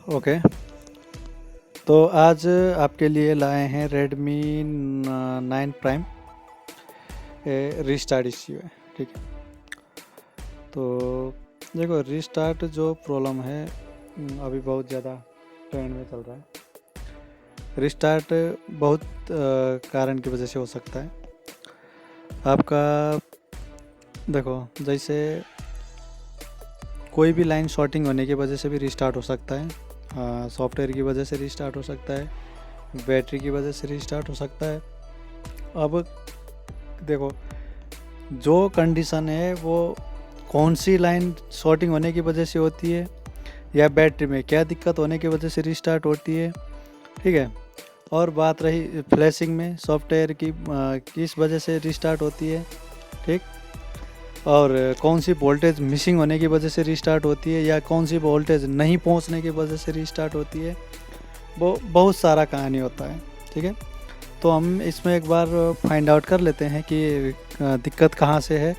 Okay, तो आज आपके लिए लाए हैं Redmi 9 प्राइम रीस्टार्ट इश्यू है। ठीक है, तो देखो रीस्टार्ट जो प्रॉब्लम है अभी बहुत ज़्यादा ट्रेंड में चल रहा है। रीस्टार्ट बहुत कारण की वजह से हो सकता है। आपका देखो जैसे कोई भी लाइन शॉर्टिंग होने की वजह से भी रीस्टार्ट हो सकता है, सॉफ्टवेयर की वजह से रीस्टार्ट हो सकता है, बैटरी की वजह से रीस्टार्ट हो सकता है। अब देखो जो कंडीशन है वो कौन सी लाइन शॉर्टिंग होने की वजह से होती है या बैटरी में क्या दिक्कत होने की वजह से रीस्टार्ट होती है, ठीक है। और बात रही फ्लैशिंग में सॉफ्टवेयर की किस वजह से रीस्टार्ट होती है, ठीक। और कौन सी वोल्टेज मिसिंग होने की वजह से रीस्टार्ट होती है या कौन सी वोल्टेज नहीं पहुंचने की वजह से रीस्टार्ट होती है, वो बहुत सारा कहानी होता है, ठीक है। तो हम इसमें एक बार फाइंड आउट कर लेते हैं कि दिक्कत कहाँ से है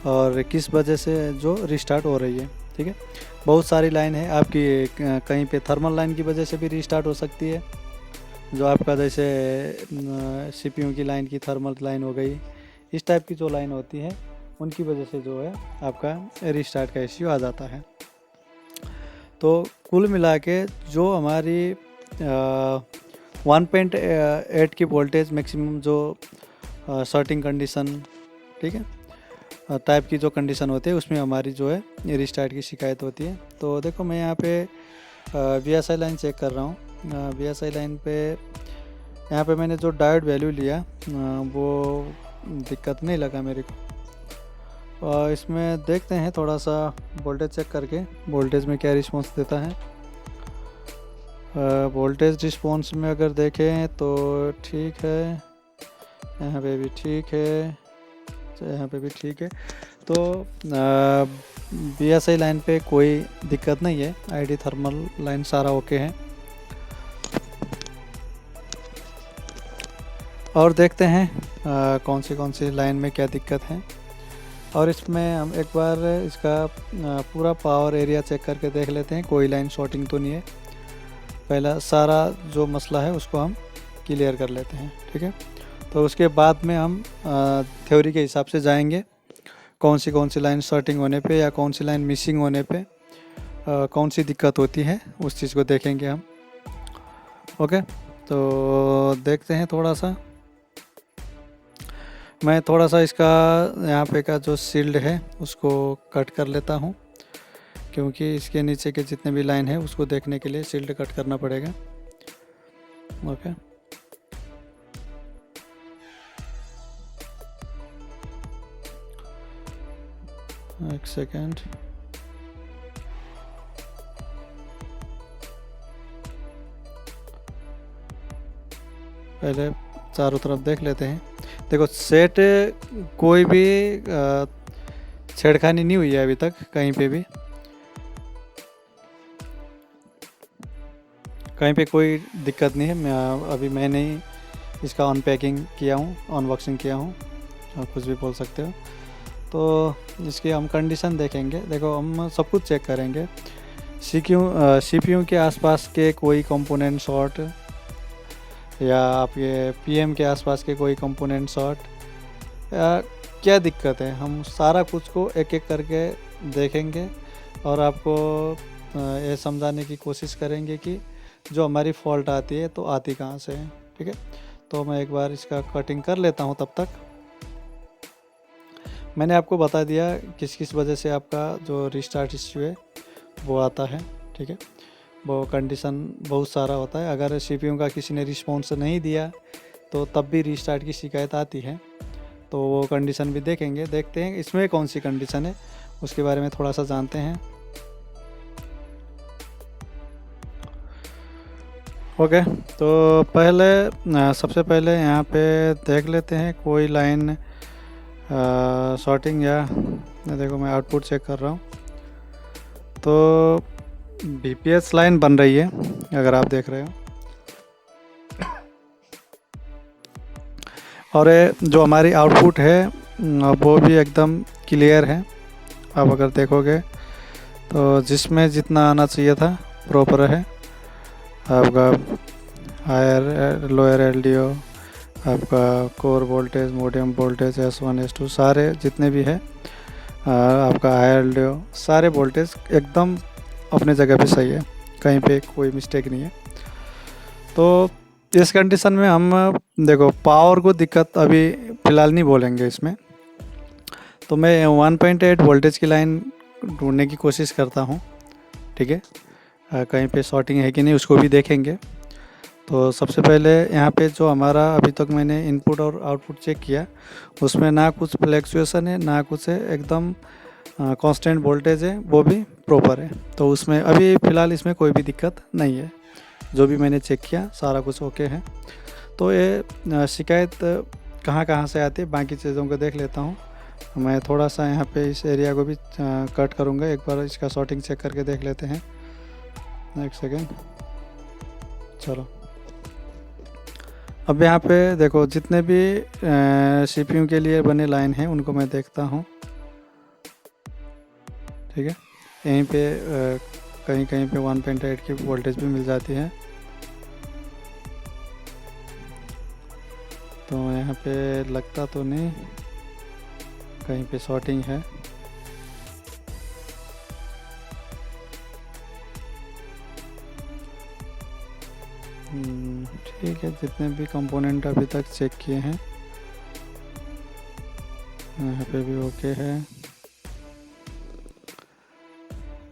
और किस वजह से जो रीस्टार्ट हो रही है, ठीक है। बहुत सारी लाइन है आपकी, कहीं पे थर्मल लाइन की वजह से भी रीस्टार्ट हो सकती है, जो आपका जैसे सीपीयू की लाइन की थर्मल लाइन हो गई, इस टाइप की जो लाइन होती है उनकी वजह से जो है आपका रीस्टार्ट का इश्यू आ जाता है। तो कुल मिला के जो हमारी 1.8 की वोल्टेज मैक्सिमम जो शॉर्टिंग कंडीशन, ठीक है, टाइप की जो कंडीशन होती है उसमें हमारी जो है रीस्टार्ट की शिकायत होती है। तो देखो मैं यहाँ पे VSI लाइन चेक कर रहा हूँ। VSI लाइन पे यहाँ पे मैंने जो डायोड वैल्यू लिया वो दिक्कत नहीं लगा मेरे को। इसमें देखते हैं थोड़ा सा वोल्टेज चेक करके वोल्टेज में क्या रिस्पॉन्स देता है। वोल्टेज रिस्पॉन्स में अगर देखें तो ठीक है, यहाँ पे भी ठीक है, यहाँ पे भी ठीक है। तो VSI लाइन पे कोई दिक्कत नहीं है, ID थर्मल लाइन सारा ओके है। और देखते हैं कौन सी लाइन में क्या दिक्कत है। और इसमें हम एक बार इसका पूरा पावर एरिया चेक करके देख लेते हैं, कोई लाइन शॉर्टिंग तो नहीं है। पहला सारा जो मसला है उसको हम क्लियर कर लेते हैं, ठीक है। तो उसके बाद में हम थ्योरी के हिसाब से जाएंगे, कौन सी लाइन शॉर्टिंग होने पे या कौन सी लाइन मिसिंग होने पे कौन सी दिक्कत होती है, उस चीज़ को देखेंगे हम। ओके, तो देखते हैं थोड़ा सा। मैं थोड़ा सा इसका यहाँ पे का जो शील्ड है उसको कट कर लेता हूँ, क्योंकि इसके नीचे के जितने भी लाइन है उसको देखने के लिए शील्ड कट करना पड़ेगा। ओके, एक सेकेंड। पहले चारों तरफ देख लेते हैं। देखो सेट कोई भी छेड़खानी नहीं हुई है अभी तक, कहीं पे कोई दिक्कत नहीं है। अभी मैंने ही इसका अनपैकिंग किया हूँ, अनबॉक्सिंग किया हूँ, और कुछ भी बोल सकते हो। तो इसकी हम कंडीशन देखेंगे। देखो हम सब कुछ चेक करेंगे, CPU के आसपास के कोई कंपोनेंट शॉर्ट या आपके PM के आसपास के कोई कंपोनेंट शॉर्ट या क्या दिक्कत है, हम सारा कुछ को एक एक करके देखेंगे और आपको ये समझाने की कोशिश करेंगे कि जो हमारी फॉल्ट आती है तो आती कहाँ से है, ठीक है। तो मैं एक बार इसका कटिंग कर लेता हूँ। तब तक मैंने आपको बता दिया किस किस वजह से आपका जो रीस्टार्ट इश्यू है वो आता है, ठीक है। वो कंडीशन बहुत सारा होता है। अगर CPU का किसी ने रिस्पॉन्स नहीं दिया तो तब भी रीस्टार्ट की शिकायत आती है, तो वो कंडीशन भी देखेंगे। देखते हैं इसमें कौन सी कंडीशन है, उसके बारे में थोड़ा सा जानते हैं। ओके, तो सबसे पहले यहाँ पे देख लेते हैं कोई लाइन शॉर्टिंग, या देखो मैं आउटपुट चेक कर रहा हूँ तो VPS लाइन बन रही है, अगर आप देख रहे हो। और जो हमारी आउटपुट है वो भी एकदम क्लियर है, अब अगर देखोगे तो जिसमें जितना आना चाहिए था प्रॉपर है। आपका हायर लोअर एलडीओ, आपका core voltage, medium voltage, S1 S2 सारे जितने भी है, आपका हायर एलडीओ, सारे वोल्टेज एकदम अपने जगह पे सही है, कहीं पे कोई मिस्टेक नहीं है। तो इस कंडीशन में हम देखो पावर को दिक्कत अभी फ़िलहाल नहीं बोलेंगे इसमें। तो मैं 1.8 वोल्टेज की लाइन ढूंढने की कोशिश करता हूँ, ठीक है। कहीं पे शॉर्टिंग है कि नहीं उसको भी देखेंगे। तो सबसे पहले यहाँ पे जो हमारा अभी तक मैंने इनपुट और आउटपुट चेक किया, उसमें ना कुछ फ्लैक्चुएशन है ना कुछ है, एकदम कांस्टेंट वोल्टेज है, वो भी प्रॉपर है। तो उसमें अभी फ़िलहाल इसमें कोई भी दिक्कत नहीं है, जो भी मैंने चेक किया सारा कुछ ओके है। तो ये शिकायत कहाँ कहाँ से आती है बाकी चीज़ों को देख लेता हूँ। मैं थोड़ा सा यहाँ पे इस एरिया को भी कट करूँगा, एक बार इसका शॉर्टिंग चेक करके देख लेते हैं। एक सेकेंड, चलो। अब यहाँ पे देखो जितने भी CPU के लिए बने लाइन हैं उनको मैं देखता हूँ, ठीक है। यहीं पे कहीं कहीं पे 1.8 की वोल्टेज भी मिल जाती है। तो यहाँ पे लगता तो नहीं कहीं पे शॉर्टिंग है। ठीक है, जितने भी कंपोनेंट अभी तक चेक किए हैं यहाँ पे भी ओके है,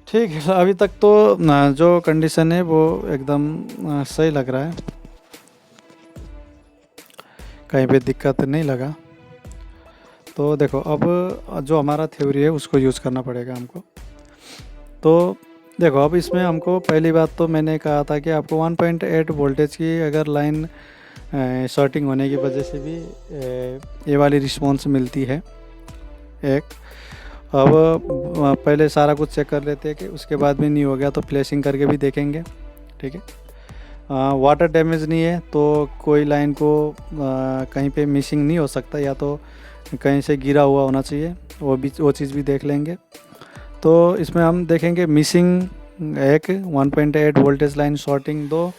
ठीक है। अभी तक तो जो कंडीशन है वो एकदम सही लग रहा है, कहीं पे दिक्कत नहीं लगा। तो देखो अब जो हमारा थ्योरी है उसको यूज़ करना पड़ेगा हमको। तो देखो अब इसमें हमको पहली बात तो मैंने कहा था कि आपको 1.8 वोल्टेज की अगर लाइन शॉर्टिंग होने की वजह से भी ये वाली रिस्पॉन्स मिलती है एक। अब पहले सारा कुछ चेक कर लेते हैं कि उसके बाद भी नहीं हो गया तो फ्लैशिंग करके भी देखेंगे, ठीक है। वाटर डैमेज नहीं है तो कोई लाइन को कहीं पे मिसिंग नहीं हो सकता, या तो कहीं से गिरा हुआ होना चाहिए, वो चीज़ भी देख लेंगे। तो इसमें हम देखेंगे मिसिंग एक 1.8 voltage line shorting 2,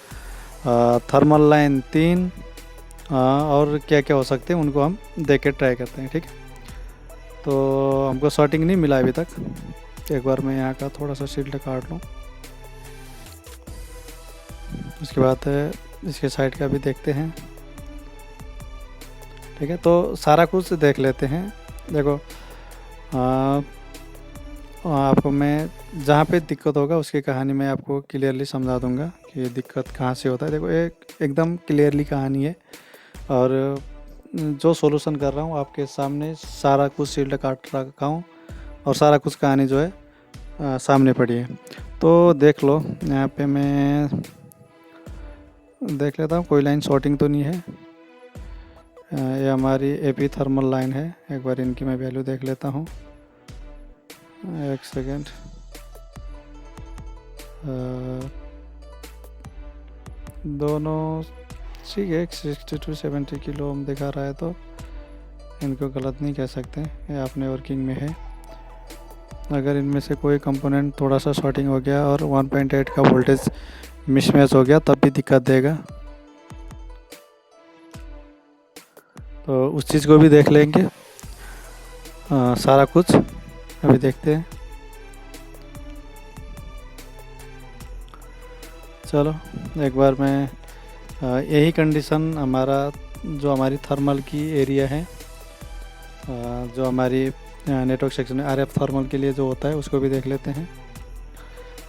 thermal line 3, और क्या क्या हो सकते हैं उनको हम देख के ट्राई करते हैं, ठीक है। तो हमको शॉर्टिंग नहीं मिला अभी तक। एक बार मैं यहाँ का थोड़ा सा शील्ड काट लूँ, उसके बाद इसके साइड का भी देखते हैं, ठीक है। तो सारा कुछ देख लेते हैं। देखो आपको मैं जहाँ पे दिक्कत होगा उसकी कहानी मैं आपको क्लियरली समझा दूंगा कि दिक्कत कहाँ से होता है। देखो एकदम क्लियरली कहानी है, और जो सॉल्यूशन कर रहा हूँ आपके सामने सारा कुछ शील्ड काट रखा हूँ और सारा कुछ कहानी जो है सामने पड़ी है। तो देख लो, यहाँ पे मैं देख लेता हूँ कोई लाइन शॉर्टिंग तो नहीं है। ये हमारी AP थर्मल लाइन है, एक बार इनकी मैं वैल्यू देख लेता हूँ। एक सेकेंड, दोनों ठीक है, 60 to 70 किलो ओम दिखा रहा है, तो इनको गलत नहीं कह सकते, ये अपने वर्किंग में है। अगर इनमें से कोई कंपोनेंट थोड़ा सा शॉर्टिंग हो गया और 1.8 का वोल्टेज मिसमैच हो गया तब भी दिक्कत देगा, तो उस चीज़ को भी देख लेंगे। सारा कुछ अभी देखते हैं। चलो एक बार मैं यही कंडीशन जो हमारी थर्मल की एरिया है, जो हमारी नेटवर्क सेक्शन में RF थर्मल के लिए जो होता है उसको भी देख लेते हैं।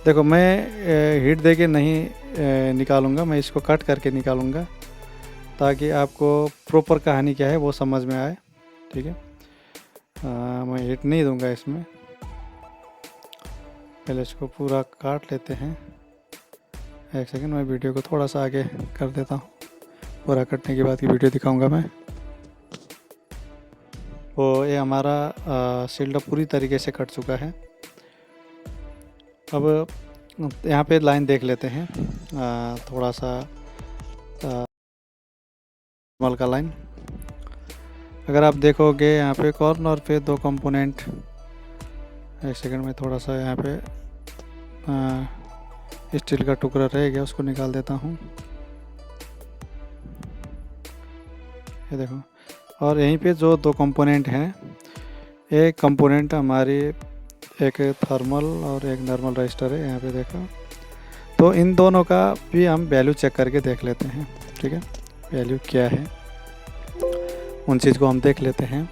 देखो मैं हीट दे के नहीं निकालूंगा, मैं इसको कट करके निकालूंगा ताकि आपको प्रॉपर कहानी क्या है वो समझ में आए, ठीक है। मैं हीट नहीं दूंगा इसमें, पहले इसको पूरा काट लेते हैं। एक सेकंड, मैं वीडियो को थोड़ा सा आगे कर देता हूँ, पूरा कटने के बाद की वीडियो दिखाऊंगा मैं। तो ये हमारा शील्ड पूरी तरीके से कट चुका है। अब यहाँ पे लाइन देख लेते हैं, थोड़ा सा नॉर्मल का लाइन। अगर आप देखोगे यहाँ पे कॉर्नर पे 2 कंपोनेंट एक सेकंड में थोड़ा सा यहाँ पे स्टील का टुकड़ा रह गया, उसको निकाल देता हूँ। ये देखो, और यहीं पे जो दो कंपोनेंट हैं, एक कंपोनेंट हमारी एक थर्मल और एक नॉर्मल रजिस्टर है, यहाँ पे देखो। तो इन दोनों का भी हम वैल्यू चेक करके देख लेते हैं, ठीक है। वैल्यू क्या है उन चीज़ को हम देख लेते हैं।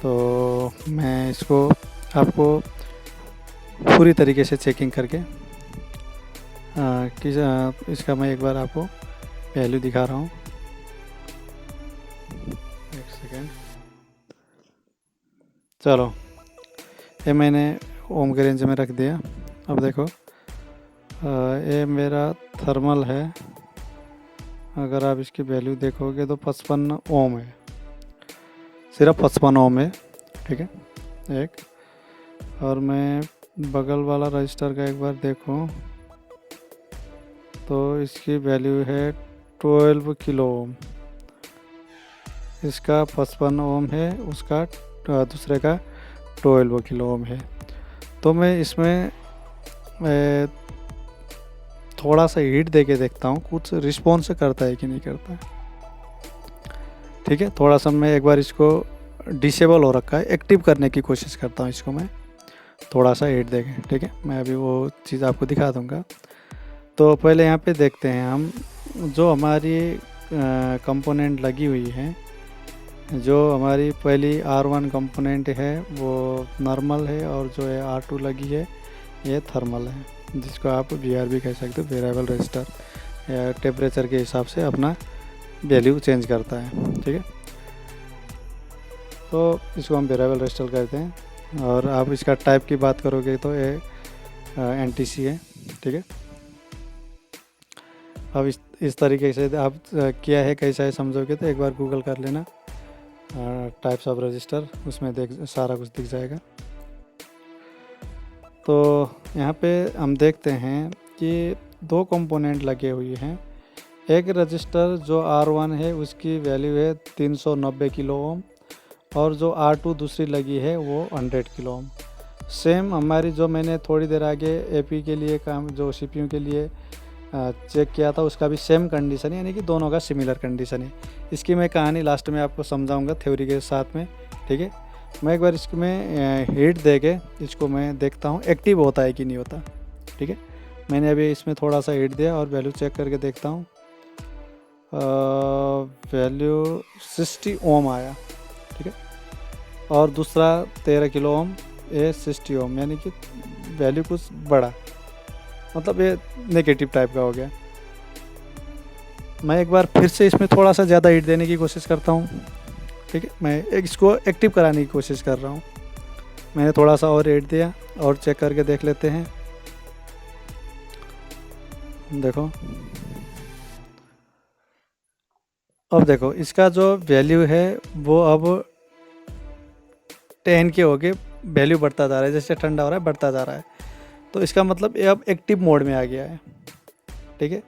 तो मैं इसको आपको पूरी तरीके से चेकिंग करके इसका मैं एक बार आपको वैल्यू दिखा रहा हूँ। एक सेकेंड, चलो ये मैंने ओम के रेंज में रख दिया। अब देखो ये मेरा थर्मल है, अगर आप इसकी वैल्यू देखोगे तो 55 ओम है, सिर्फ 55 ओम है, ठीक है। एक और मैं बगल वाला रजिस्टर का एक बार देखूं तो इसकी वैल्यू है 12 किलो ओम। इसका 55 ओम है, उसका दूसरे का 12 किलो ओम है। तो मैं इसमें थोड़ा सा हीट दे के देखता हूँ, कुछ रिस्पॉन्स करता है कि नहीं करता है, ठीक है। थोड़ा सा मैं एक बार इसको डिसेबल हो रखा है, एक्टिव करने की कोशिश करता हूँ इसको मैं, थोड़ा सा हीट देखें, ठीक है। मैं अभी वो चीज़ आपको दिखा दूँगा। तो पहले यहाँ पे देखते हैं हम, जो हमारी कंपोनेंट लगी हुई है, जो हमारी पहली R1 कंपोनेंट है वो नॉर्मल है, और जो है R2 लगी है ये थर्मल है, जिसको आप VR भी कह सकते हो, वेरिएबल रजिस्टर, या टेम्परेचर के हिसाब से अपना वैल्यू चेंज करता है, ठीक है। तो इसको हम वेरिएबल रजिस्टर कहते हैं। और आप इसका टाइप की बात करोगे तो ये NTC है, ठीक है। अब इस तरीके से आप क्या है कैसा है समझोगे तो एक बार गूगल कर लेना टाइप्स ऑफ रजिस्टर, उसमें सारा कुछ दिख जाएगा। तो यहाँ पे हम देखते हैं कि दो कंपोनेंट लगे हुए हैं। एक रजिस्टर जो R1 है उसकी वैल्यू है 390 किलो ओम, और जो R2 दूसरी लगी है वो 100 किलो ओम। सेम हमारी जो मैंने थोड़ी देर आगे AP के लिए काम, जो CPU के लिए चेक किया था, उसका भी सेम कंडीशन है, यानी कि दोनों का सिमिलर कंडीशन है। इसकी मैं कहानी लास्ट में आपको समझाऊंगा थ्योरी के साथ में, ठीक है। मैं एक बार इसमें हीट दे के इसको मैं देखता हूँ एक्टिव होता है कि नहीं होता, ठीक है। मैंने अभी इसमें थोड़ा सा हीट दिया और वैल्यू चेक करके देखता हूँ। वैल्यू 60 ओम आया, ठीक है। और दूसरा 13 किलो ओम, ये 60 ओम, यानी कि वैल्यू कुछ बड़ा, मतलब ये नेगेटिव टाइप का हो गया। मैं एक बार फिर से इसमें थोड़ा सा ज़्यादा हीट देने की कोशिश करता हूँ, ठीक है। मैं इसको एक्टिव कराने की कोशिश कर रहा हूँ। मैंने थोड़ा सा और हीट दिया और चेक करके देख लेते हैं। देखो, अब देखो इसका जो वैल्यू है वो अब 10 के हो गए, वैल्यू बढ़ता जा रहा है, जैसे ठंडा हो रहा है बढ़ता जा रहा है। तो इसका मतलब ये अब एक्टिव मोड में आ गया है, ठीक है।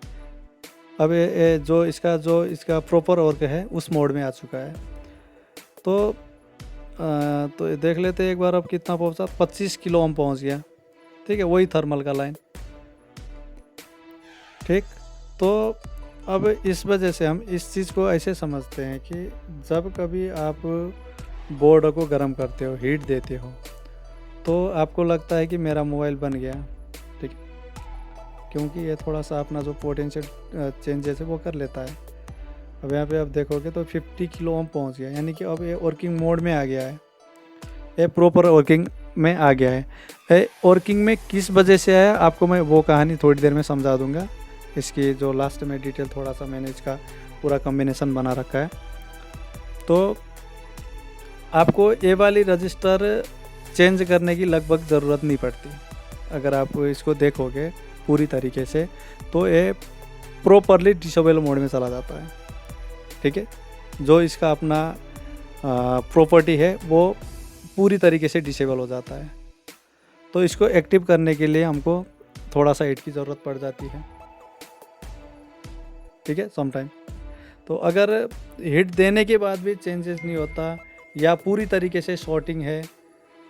अब ये जो इसका प्रॉपर वर्क है उस मोड में आ चुका है। तो ये देख लेते हैं एक बार अब कितना पहुंचा, 25 किलो ओम पहुंच गया, ठीक है। वही थर्मल का लाइन, ठीक। तो अब इस वजह से हम इस चीज़ को ऐसे समझते हैं कि जब कभी आप बोर्ड को गर्म करते हो, हीट देते हो, तो आपको लगता है कि मेरा मोबाइल बन गया, ठीक है, क्योंकि ये थोड़ा सा अपना जो पोटेंशियल चेंजेस है वो कर लेता है। अब यहाँ पे आप देखोगे तो 50 किलो ओम पहुँच गया, यानी कि अब ये वर्किंग मोड में आ गया है, ये प्रॉपर वर्किंग में आ गया है। ये वर्किंग में किस वजह से आया आपको मैं वो कहानी थोड़ी देर में समझा दूंगा। इसकी जो लास्ट में डिटेल थोड़ा सा मैंने इसका पूरा कॉम्बिनेशन बना रखा है। तो आपको ये वाली रजिस्टर चेंज करने की लगभग ज़रूरत नहीं पड़ती। अगर आप इसको देखोगे पूरी तरीके से तो ये प्रॉपरली डिसेबल मोड में चला जाता है, ठीक है। जो इसका अपना प्रॉपर्टी है वो पूरी तरीके से डिसेबल हो जाता है। तो इसको एक्टिव करने के लिए हमको थोड़ा सा हीट की ज़रूरत पड़ जाती है, ठीक है, समटाइम। तो अगर हीट देने के बाद भी चेंजेस नहीं होता या पूरी तरीके से शॉर्टिंग है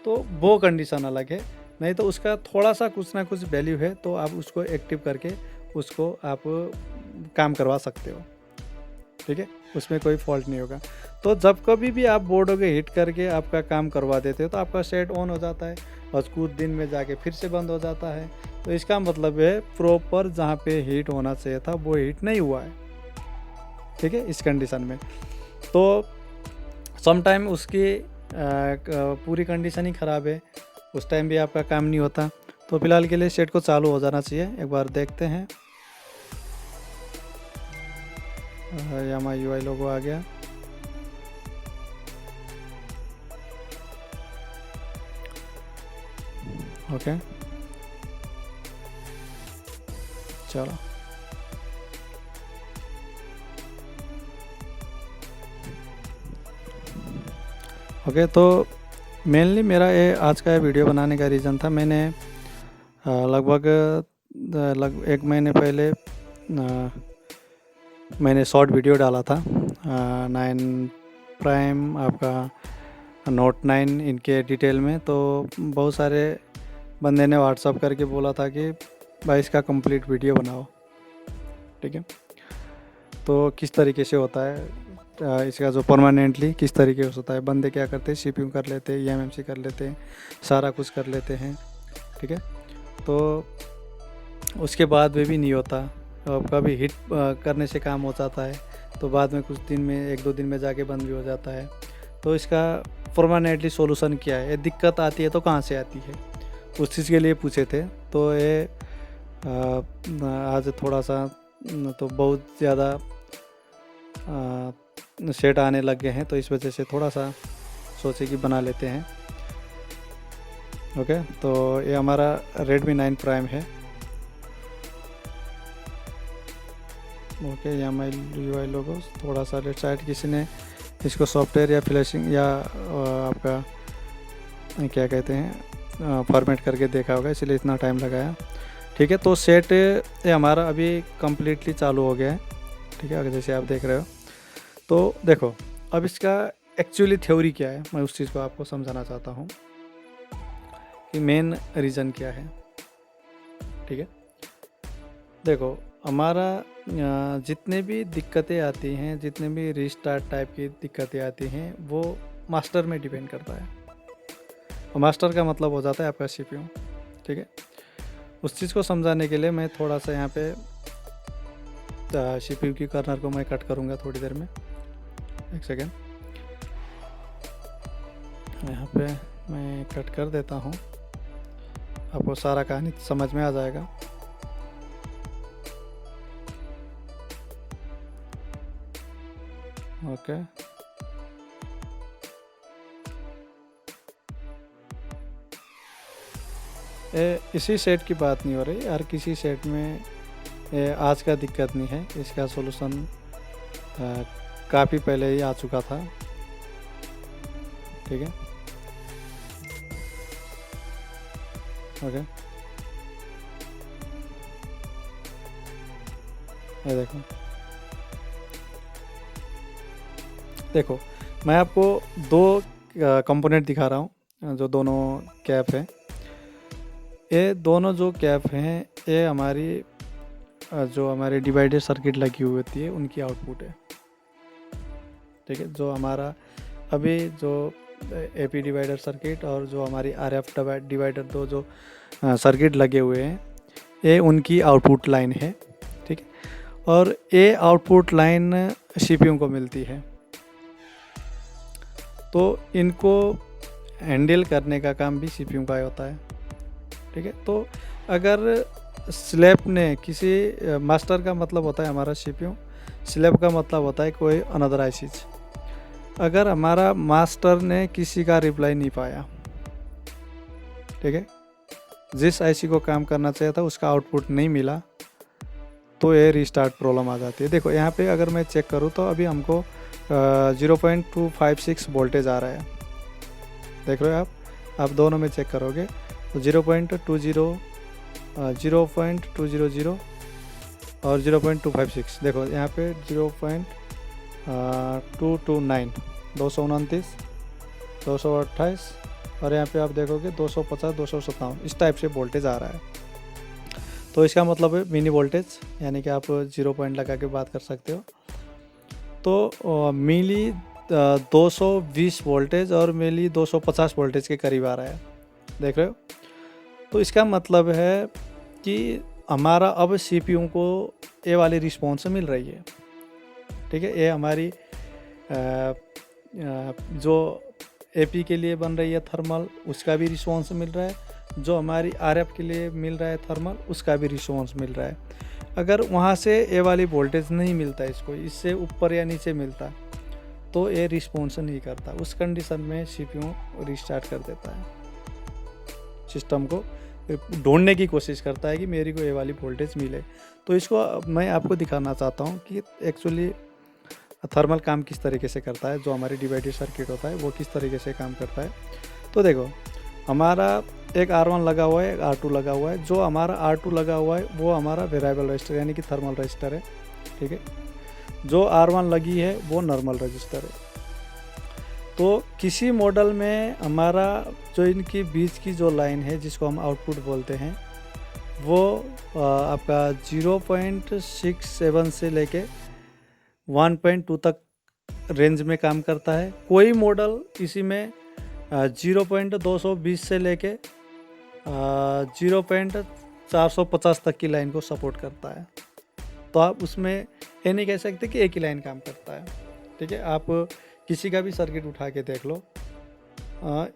तो वो कंडीशन अलग है। नहीं तो उसका थोड़ा सा कुछ ना कुछ वैल्यू है तो आप उसको एक्टिव करके उसको आप काम करवा सकते हो, ठीक है, उसमें कोई फॉल्ट नहीं होगा। तो जब कभी भी आप बोर्ड को हिट करके आपका काम करवा देते हो तो आपका सेट ऑन हो जाता है और कुछ दिन में जाके फिर से बंद हो जाता है। तो इसका मतलब है प्रॉपर जहाँ पे हीट होना चाहिए था वो हीट नहीं हुआ है, ठीक है, इस कंडीशन में। तो समटाइम उसकी पूरी कंडीशन ही ख़राब है, उस टाइम भी आपका काम नहीं होता। तो फिलहाल के लिए सेट को चालू हो जाना चाहिए। एक बार देखते हैं। यामा यूआई लोगो आ गया। ओके, चलो ओके। तो मेनली मेरा ये आज का वीडियो बनाने का रीज़न था, मैंने लगभग 1 महीने पहले मैंने शॉर्ट वीडियो डाला था 9 प्राइम आपका नोट 9 इनके डिटेल में। तो बहुत सारे बंदे ने व्हाट्सअप करके बोला था कि भाई इसका कंप्लीट वीडियो बनाओ, ठीक है। तो किस तरीके से होता है इसका जो परमानेंटली किस तरीके से होता है, बंदे क्या करते हैं CPU कर लेते हैं, EMMC कर लेते हैं, सारा कुछ कर लेते हैं, ठीक है। तो उसके बाद में भी नहीं होता, कभी हिट करने से काम हो जाता है तो बाद में कुछ दिन में 1-2 दिन में जाके बंद भी हो जाता है। तो इसका परमानेंटली सॉल्यूशन क्या है, दिक्कत आती है तो कहाँ से आती है, उस चीज़ के लिए पूछे थे। तो ये आज थोड़ा सा तो बहुत ज़्यादा सेट आने लग गए हैं, तो इस वजह से थोड़ा सा सोचे कि बना लेते हैं। ओके, तो ये हमारा Redmi 9 प्राइम है। ओके, यहाँ UI लोगो थोड़ा सा लेफ्ट साइड, किसी ने इसको सॉफ्टवेयर या फ्लैशिंग या आपका क्या कहते हैं फॉर्मेट करके देखा होगा, इसलिए इतना टाइम लगाया, ठीक है। तो सेट ये हमारा अभी कम्प्लीटली चालू हो गया है, ठीक है, अगर जैसे आप देख रहे हो। तो देखो अब इसका एक्चुअली थ्योरी क्या है, मैं उस चीज़ को आपको समझाना चाहता हूँ कि मेन रीज़न क्या है, ठीक है। देखो हमारा जितने भी दिक्कतें आती हैं, जितने भी रीस्टार्ट टाइप की दिक्कतें आती हैं, वो मास्टर में डिपेंड करता है। और मास्टर का मतलब हो जाता है आपका CPU, ठीक है। उस चीज़ को समझाने के लिए मैं थोड़ा सा यहाँ पे CPU की कर्नर को मैं कट करूँगा थोड़ी देर में, 1 सेकेंड। यहाँ पे मैं कट कर देता हूँ, आपको सारा कहानी समझ में आ जाएगा। ओके, इसी सेट की बात नहीं हो रही, हर किसी सेट में आज का दिक्कत नहीं है, इसका सॉल्यूशन काफ़ी पहले ही आ चुका था, ठीक है। ओके, ये देखो मैं आपको 2 कंपोनेंट दिखा रहा हूँ, जो दोनों कैप है। ये दोनों जो कैप हैं ये हमारी जो हमारे डिवाइडर सर्किट लगी हुई होती है उनकी आउटपुट है, ठीक है। जो हमारा अभी जो AP डिवाइडर सर्किट और जो हमारी RF डिवाइडर 2 जो सर्किट लगे हुए हैं, ये उनकी आउटपुट लाइन है, ठीक है। और ये आउटपुट लाइन CPU को मिलती है, तो इनको हैंडल करने का काम भी CPU का होता है, ठीक है। तो अगर स्लैब ने किसी मास्टर का मतलब होता है हमारा CPU, स्लैब का मतलब होता है कोई अनदर IC। अगर हमारा मास्टर ने किसी का रिप्लाई नहीं पाया, ठीक है, जिस IC को काम करना चाहिए था उसका आउटपुट नहीं मिला, तो ये रीस्टार्ट प्रॉब्लम आ जाती है। देखो यहाँ पे अगर मैं चेक करूँ तो अभी हमको 0.256 वोल्टेज आ रहा है, देख रहे हो आप दोनों में चेक करोगे तो 0.200 और 0.256, देखो यहाँ पे 0.229, 229, 228 और यहाँ पे आप देखोगे 250 257 इस टाइप से वोल्टेज आ रहा है। तो इसका मतलब है मिनी वोल्टेज, यानी कि आप 0 पॉइंट लगा के बात कर सकते हो। तो मिली 220 वोल्टेज और मिली 250 वोल्टेज के करीब आ रहा है, देख रहे हो। तो इसका मतलब है कि हमारा अब CPU को ये वाली रिस्पॉन्स मिल रही है, ठीक है। ये हमारी जो AP के लिए बन रही है थर्मल, उसका भी रिस्पॉन्स मिल रहा है। जो हमारी RF के लिए मिल रहा है थर्मल, उसका भी रिस्पॉन्स मिल रहा है। अगर वहाँ से ये वाली वोल्टेज नहीं मिलता, इसको इससे ऊपर या नीचे मिलता, तो ये रिस्पॉन्स नहीं करता। उस कंडीशन में CPU रिस्टार्ट कर देता है, सिस्टम को ढूंढने की कोशिश करता है कि मेरी को ये वाली वोल्टेज मिले। तो इसको मैं आपको दिखाना चाहता हूँ कि एक्चुअली थर्मल काम किस तरीके से करता है, जो हमारी डिवाइडेड सर्किट होता है वो किस तरीके से काम करता है। तो देखो, हमारा एक R1 लगा हुआ है, एक R2 लगा हुआ है। जो हमारा R2 लगा हुआ है वो हमारा वेरिएबल रजिस्टर यानी कि थर्मल रजिस्टर है, ठीक है। जो R1 लगी है वो नॉर्मल रजिस्टर है। तो किसी मॉडल में हमारा जो इनकी बीच की जो लाइन है, जिसको हम आउटपुट बोलते हैं, वो आपका 0.67 से लेके 1.2 तक रेंज में काम करता है। कोई मॉडल इसी में 0.220 से लेके 0.450 तक की लाइन को सपोर्ट करता है। तो आप उसमें ये नहीं कह सकते कि एक ही लाइन काम करता है, ठीक है। आप किसी का भी सर्किट उठा के देख लो,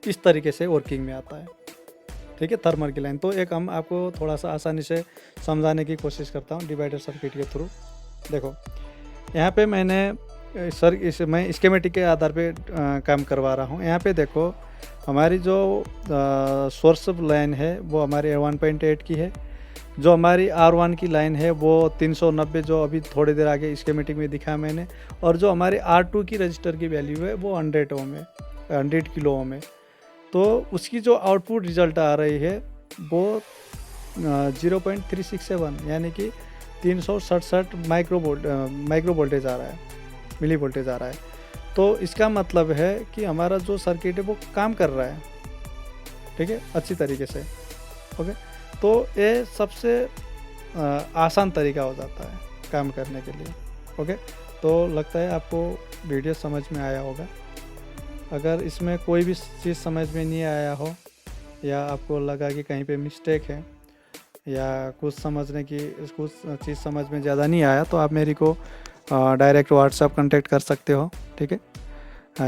इस तरीके से वर्किंग में आता है, ठीक है, थर्मल की लाइन। तो एक हम आपको थोड़ा सा आसानी से समझाने की कोशिश करता हूँ डिवाइडर सर्किट के थ्रू। देखो, यहाँ पे मैंने मैं स्कीमेटिक के आधार पे काम करवा रहा हूँ। यहाँ पे देखो, हमारी जो सोर्स लाइन है वो हमारी 1.8 की है। जो हमारी R1 की लाइन है वो 390, जो अभी थोड़ी देर आगे स्कीमेटिक में दिखाया मैंने। और जो हमारी R2 की रजिस्टर की वैल्यू है वो 100 ओम है, 100 किलो ओम है। तो उसकी जो आउटपुट रिजल्ट आ रही है वो 0.367 यानी कि 367 माइक्रो वोल्टेज आ रहा है, मिली वोल्टेज आ रहा है। तो इसका मतलब है कि हमारा जो सर्किट है वो काम कर रहा है, ठीक है, अच्छी तरीके से। ओके, तो ये सबसे आसान तरीका हो जाता है काम करने के लिए। ओके, तो लगता है आपको वीडियो समझ में आया होगा। अगर इसमें कोई भी चीज़ समझ में नहीं आया हो, या आपको लगा कि कहीं पे मिस्टेक है, या कुछ चीज़ समझ में ज़्यादा नहीं आया, तो आप मेरी को डायरेक्ट व्हाट्सएप कांटेक्ट कर सकते हो, ठीक है।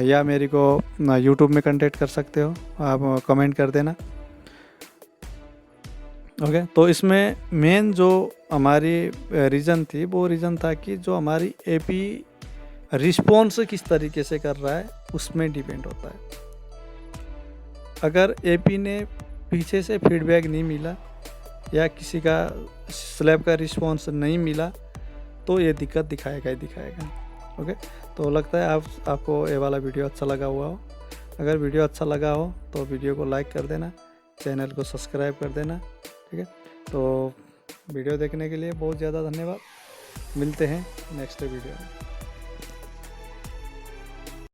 या मेरी को यूट्यूब में कांटेक्ट कर सकते हो, आप कमेंट कर देना। ओके, तो इसमें मेन जो हमारी रीज़न थी, वो रीज़न था कि जो हमारी AP रिस्पॉन्स किस तरीके से कर रहा है उसमें डिपेंड होता है। अगर AP ने पीछे से फीडबैक नहीं मिला, या किसी का स्लैब का रिस्पॉन्स नहीं मिला, तो ये दिक्कत दिखाएगा ही दिखाएगा। ओके, तो लगता है आपको ये वाला वीडियो अच्छा लगा हुआ हो। अगर वीडियो अच्छा लगा हो तो वीडियो को लाइक कर देना, चैनल को सब्सक्राइब कर देना, ठीक है। तो वीडियो देखने के लिए बहुत ज़्यादा धन्यवाद। मिलते हैं नेक्स्ट वीडियो में।